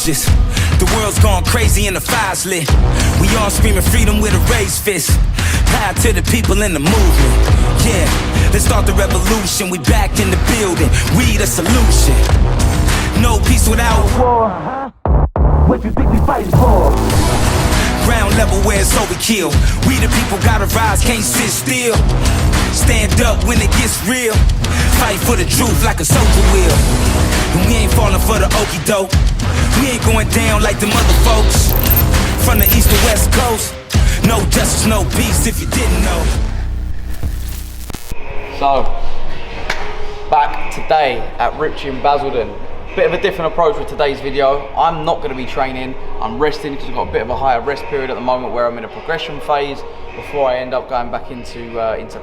ferocious. The world's gone crazy and the fire's lit. We all screaming freedom with a raised fist. Power to the people in the movement. Yeah, let's start the revolution. We back in the building. We the solution. No peace without war. What you think we fighting for? Ground level where it's overkill. We the people gotta rise, can't sit still. Stand up when it gets real. Fight for the truth like a soldier will. And we ain't falling for the okie doke. We ain't going down like them other folks. From the east to west coast. No justice, no peace if you didn't know. So, back today at Rich in Basildon. Bit of a different approach with today's video. I'm not going to be training, I'm resting because I've got a bit of a higher rest period at the moment where I'm in a progression phase before I end up going back into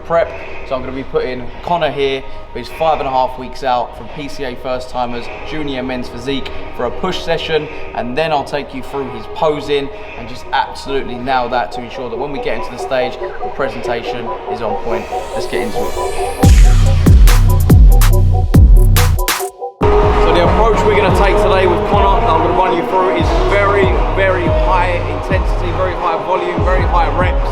prep. So I'm going to be putting Connor here, who's 5.5 weeks out from PCA first timers, junior men's physique, for a push session, and then I'll take you through his posing and just absolutely nail that to ensure that when we get into the stage, the presentation is on point. Let's get into it. So the approach we're going to take today with Connor, that I'm going to run you through, is very, very high intensity, very high volume, very high reps.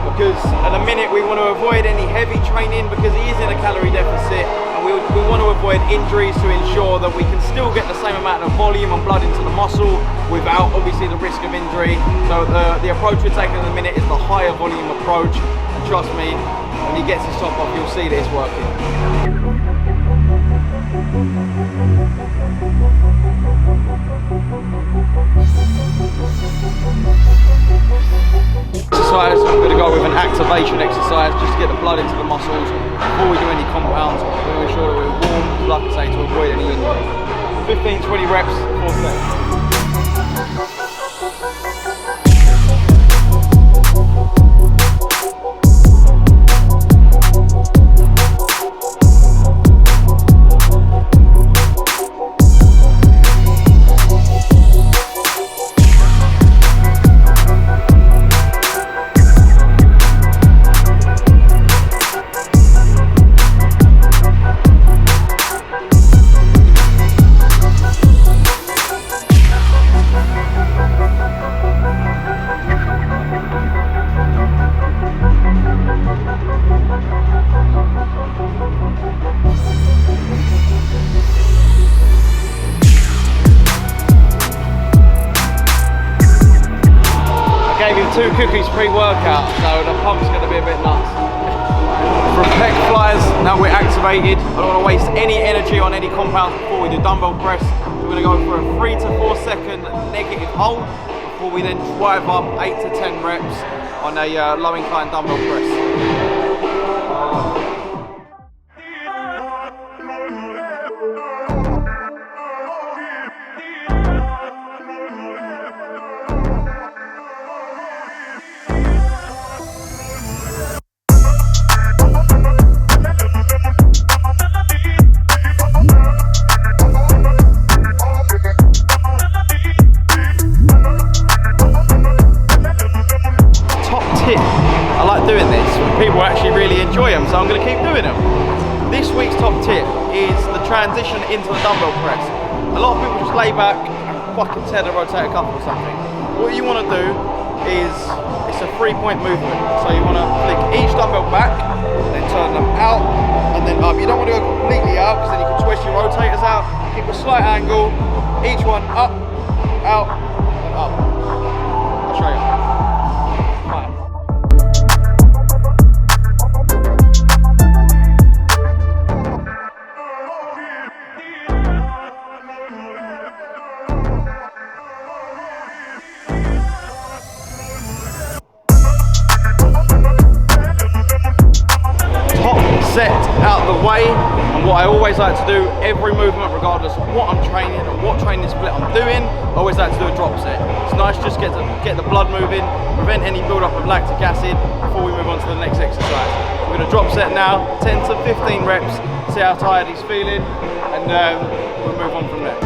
Because at the minute we want to avoid any heavy training because he is in a calorie deficit, and we want to avoid injuries to ensure that we can still get the same amount of volume and blood into the muscle without obviously the risk of injury. So the approach we're taking at the minute is the higher volume approach, and trust me, when he gets his top off, you'll see that it's working. Exercise, I'm going to go with an activation exercise just to get the blood into the muscles before we do any compounds. We're going to make sure that we're warm, like I say, to avoid any injury. 15-20 reps, 4 sets. I gave him 2 cookies pre-workout, so the pump's going to be a bit nuts. From pec flyers, now we're activated. I don't want to waste any energy on any compounds before we do dumbbell press. We're going to go for a 3 to 4 second negative hold before we then drive up 8 to 10 reps on a low incline dumbbell press. I like doing this, people actually really enjoy them, so I'm going to keep doing them. This week's top tip is the transition into the dumbbell press. A lot of people just lay back and fucking tether rotate a couple or something. What you want to do is, it's a 3-point movement. So you want to flick each dumbbell back, then turn them out, and then up. You don't want to go completely out, because then you can twist your rotators out. Keep a slight angle, each one up, out, and up. I'll show you. Set out the way, and what I always like to do, every movement, regardless of what I'm training and what training split I'm doing, I always like to do a drop set. It's nice just to get the blood moving, prevent any build-up of lactic acid before we move on to the next exercise. We're going to drop set now, 10 to 15 reps, see how tired he's feeling, and we'll move on from there.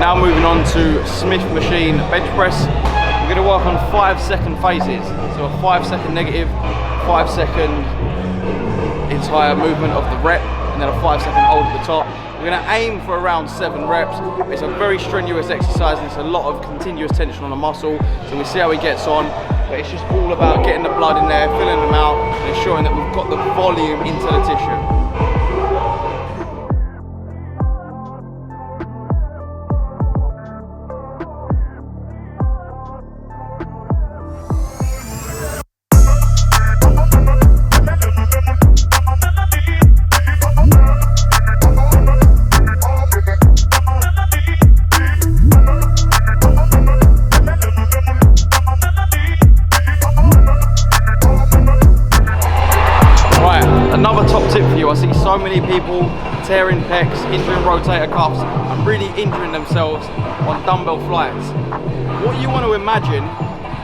Now moving on to Smith machine bench press. We're going to work on 5-second phases. So a 5-second negative, 5-second entire movement of the rep, and then a 5-second hold at the top. We're going to aim for around 7 reps. It's a very strenuous exercise and it's a lot of continuous tension on the muscle. So we see how he gets on. But it's just all about getting the blood in there, filling them out, and ensuring that we've got the volume into the tissue. Another top tip for you, I see so many people tearing pecs, injuring rotator cuffs, and really injuring themselves on dumbbell flights. What you want to imagine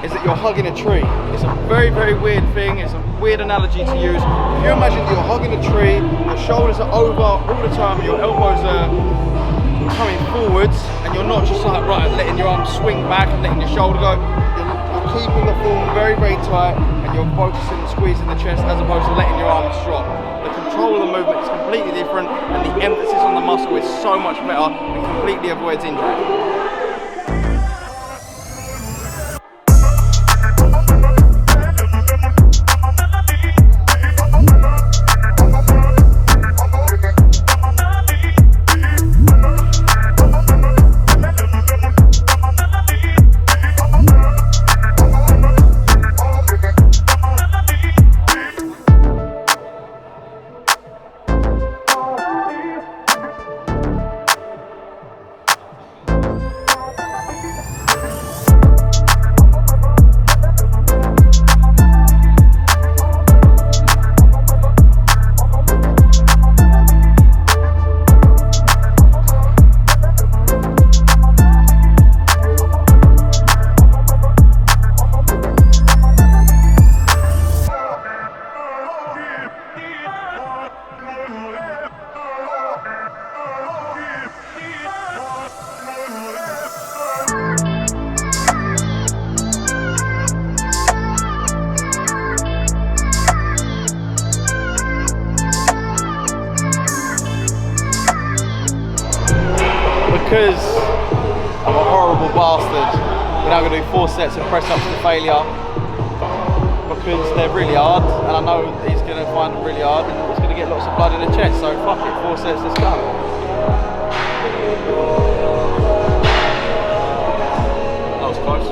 is that you're hugging a tree. It's a very, very weird thing, it's a weird analogy to use. If you imagine you're hugging a tree, your shoulders are over all the time, your elbows are coming forwards, and you're not just like, right, letting your arms swing back and letting your shoulder go. You're keeping the form very, very tight, and you're focusing and squeezing the chest as opposed to letting your arms drop. The control of the movement is completely different, and the emphasis on the muscle is so much better and completely avoids injury. Because I'm a horrible bastard, we're now going to do 4 sets of press-ups to failure because they're really hard, and I know he's going to find them really hard and he's going to get lots of blood in the chest, so fuck it, 4 sets, let's go. That was close.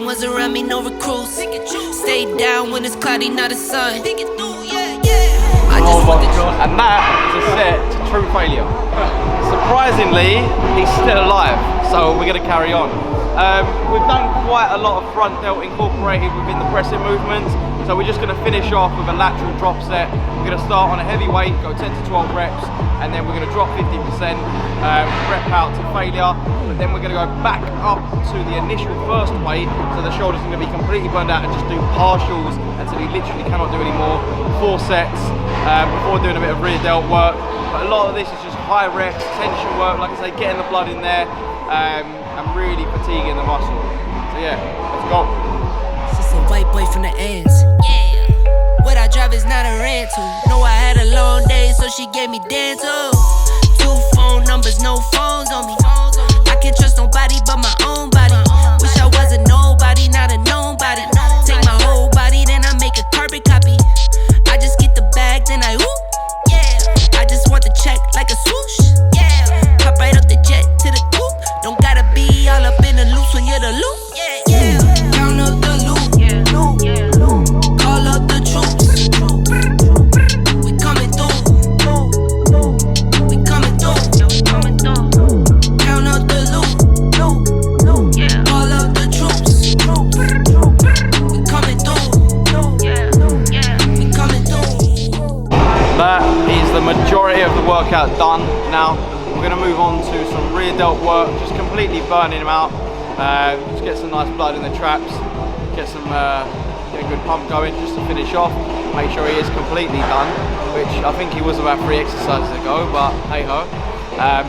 Was around me, no recruits. Stay down when it's cloudy, not a sun. Oh my god, and that is a set to true failure. Surprisingly, he's still alive, so we're going to carry on. We've done quite a lot of front delt incorporated within the pressing movements, so we're just going to finish off with a lateral drop set. We're going to start on a heavy weight, go 10 to 12 reps, and then we're going to drop 50%, rep out to failure, but then we're going to go back up to the initial first weight, so the shoulders are going to be completely burned out and just do partials until he literally cannot do any more. 4 sets before doing a bit of rear delt work, but a lot of this is just high reps, tension work, like I say, getting the blood in there, and really fatiguing the muscle. So yeah, let's go. She's a white boy from the ends. Yeah. What I drive is not a rental. Know I had a long day, so she gave me dental. 2 phone numbers, no phones on me. I can't trust nobody but my own body. Wish I was a nobody, not a known body. Take my whole body, then I make a carbon copy. I just get the bag, then I whoop. Yeah. I just want the check like a swoosh. Yeah. Pop right up the jet to the coupe. Don't gotta be all up in the loops when you're the loop. Yeah. Count up the loop. Call up the troops. We coming through. workout done. Now we're going to move on to some rear delt work, just completely burning him out. Just get some nice blood in the traps, get a good pump going just to finish off, make sure he is completely done, which I think he was about 3 exercises ago, but hey ho.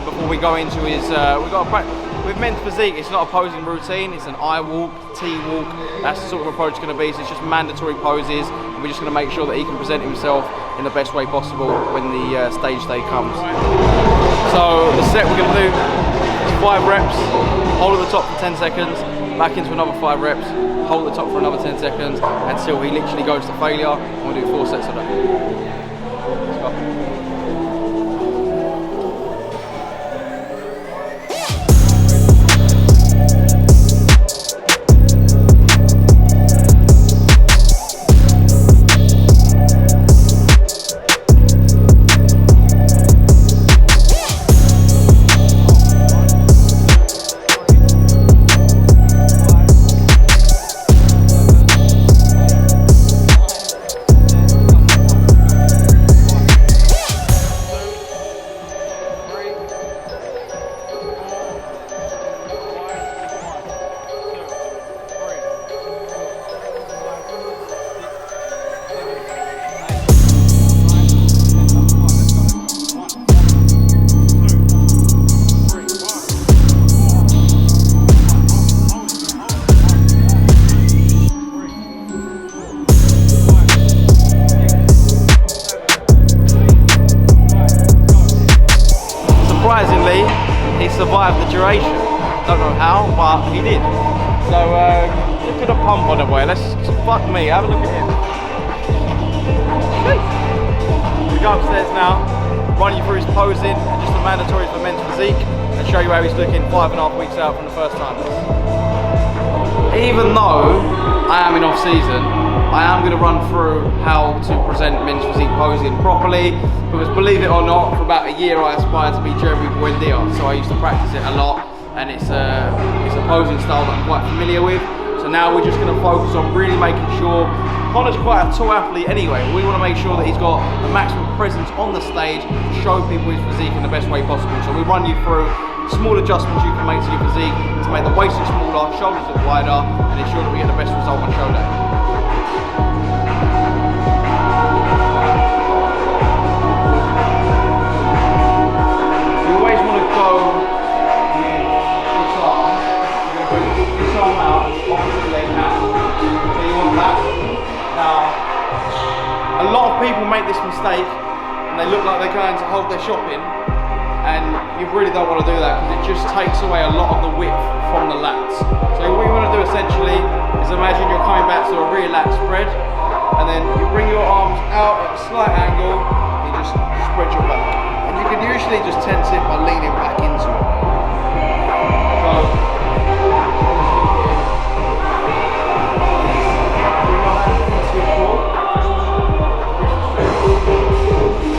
Before we go into his, we've got to practice. With men's physique, it's not a posing routine, it's an I walk, T walk. That's the sort of approach it's going to be. So it's just mandatory poses, and we're just going to make sure that he can present himself in the best way possible when the stage day comes. So the set we're going to do is 5 reps, hold at the top for 10 seconds, back into another 5 reps, hold at the top for another 10 seconds, until he literally goes to failure, and we'll do 4 sets of that. Let's go. Surprisingly, he survived the duration. Don't know how, but he did. So look at the pump on the way. Let's fuck me. Have a look at him. We go upstairs now, run you through his posing and just the mandatories for men's physique, and show you how he's looking 5.5 weeks out from the first time. Even though I am in off season, I am going to run through how to present men's physique posing properly, because believe it or not, for about a year I aspired to be Jeremy Buendia, so I used to practice it a lot, and it's a posing style that I'm quite familiar with. So now we're just going to focus on really making sure, Connor's quite a tall athlete anyway, we want to make sure that he's got a maximum presence on the stage to show people his physique in the best way possible. So we run you through small adjustments you can make to your physique to make the waist look smaller, shoulders look wider, and ensure that we get the best result on show day. You always want to go with this arm. You're going to put this arm out, opposite leg out. So you want that. Now, a lot of people make this mistake and they look like they're going to hold their shopping, and you really don't want to do that because it just takes away a lot of the width from the lats. So what you want to do essentially is imagine you're coming back to a rear lat spread, and then you bring your arms out at a slight angle, and you just spread your back. And you can usually just tense it by leaning back into it. So, bring your hands into your core,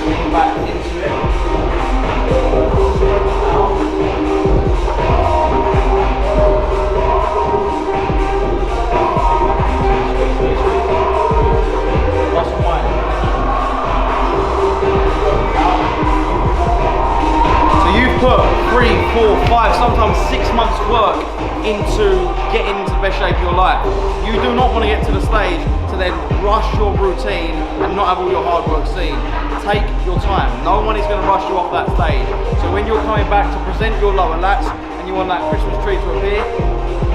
lean back into it. Put 3, 4, 5, sometimes 6 months work into getting into the best shape of your life. You do not want to get to the stage to then rush your routine and not have all your hard work seen. Take your time. No one is going to rush you off that stage. So when you're coming back to present your lower lats and you want that Christmas tree to appear,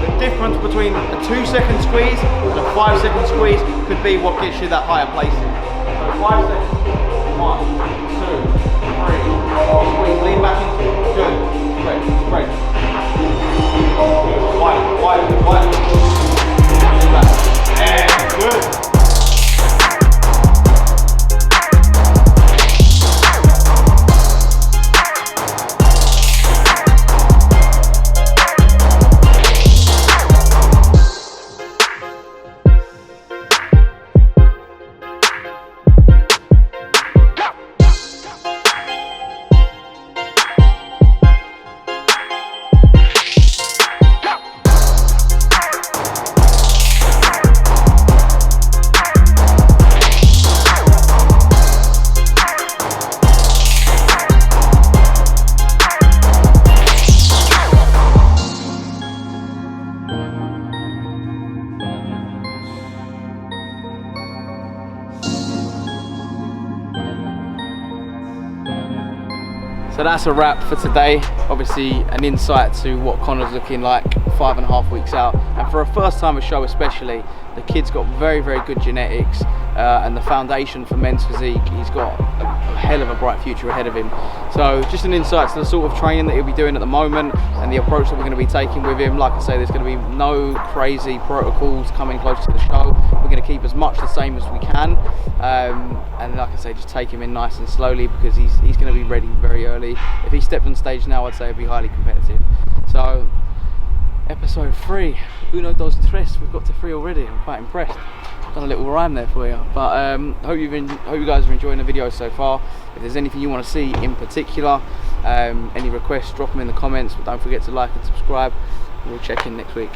the difference between a 2-second squeeze and a 5-second squeeze could be what gets you that higher placing. So 5 seconds. 1, 2, 3. Squeeze, lean back into it. Good. Spread, spread. Good. Wide, wide, wide. Lean back. Yeah, good. So that's a wrap for today. Obviously an insight to what Connor's looking like 5.5 weeks out, and for a first time show especially, the kid's got very, very good genetics and the foundation for men's physique. He's got a hell of a bright future ahead of him. So just an insight to the sort of training that he'll be doing at the moment and the approach that we're going to be taking with him. Like I say, there's going to be no crazy protocols coming close to the show. We're going to keep as much the same as we can, and like I say, just take him in nice and slowly, because he's going to be ready very early. If he stepped on stage now, I'd say it'd be highly competitive. So episode 3, uno, dos, tres. We've got to 3 already. I'm quite impressed. Done a little rhyme there for you, but hope you guys are enjoying the video so far. If there's anything you want to see in particular, any requests, drop them in the comments, but don't forget to like and subscribe. We'll check in next week.